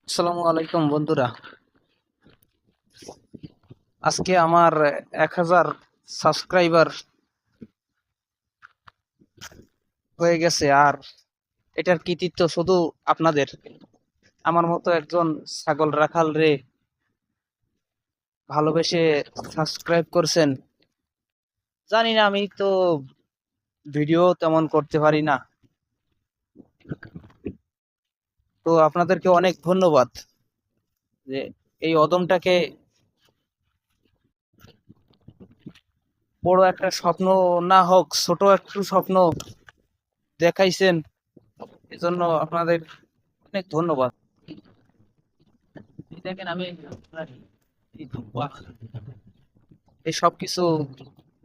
আসসালামু আলাইকুম বন্ধুরা। আজকে আমার 1000 সাবস্ক্রাইবার হয়ে গেছে। আর এটার কৃতিত্ব শুধু আপনাদের। আমার মতো একজন ছাগল রাখাল রে ভালোবেসে সাবস্ক্রাইব করছেন। জানি না, আমি তো ভিডিও তেমন করতে পারি না, তো আপনাদেরকে অনেক ধন্যবাদ যে এই অদমটাকে বড় একটা স্বপ্ন না হোক, ছোট একটু স্বপ্ন দেখাইছেন। এজন্য আপনাদের অনেক ধন্যবাদ। এই দেখেন, আমি এই ধোঁয়া, এই সব কিছু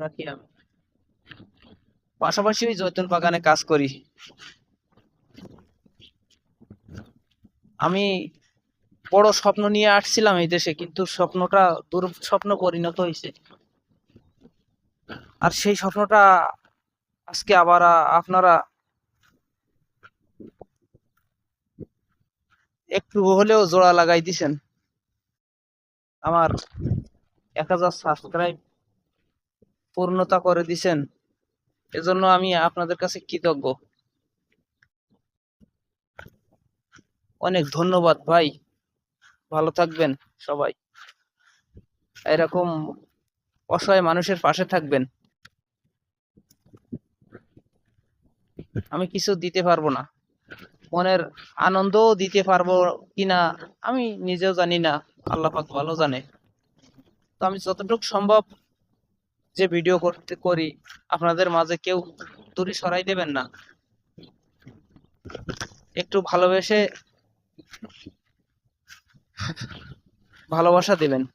রাখি আমি। পাশাপাশি ওই জৈতুন বাগানে কাজ করি আমি। বড় স্বপ্ন নিয়ে আসছিলাম এই দেশে, কিন্তু স্বপ্নটা দুঃস্বপ্ন পরিণত হয়েছে। আর সেই স্বপ্নটা আজকে আবার আপনারা একটু হলেও জোড়া লাগাই দিছেন। আমার 1000 সাবস্ক্রাইব পূর্ণতা করে দিছেন, এজন্য আমি আপনাদের কাছে কৃতজ্ঞ। অনেক ধন্যবাদ ভাই। ভালো থাকবেন সবাই, এরকম অসহায় মানুষের পাশে থাকবেন। আমি কিছু দিতে পারবো না, মনের আনন্দও দিতে পারবো কিনা আমি নিজেও জানি না, আল্লাহ পাক ভালো জানে। তো আমি যতটুকু সম্ভব যে ভিডিও করতে করি, আপনাদের মাঝে কেউ দূরে সরাই দেবেন না, একটু ভালোবেসে ভালোবাসা দেবেন।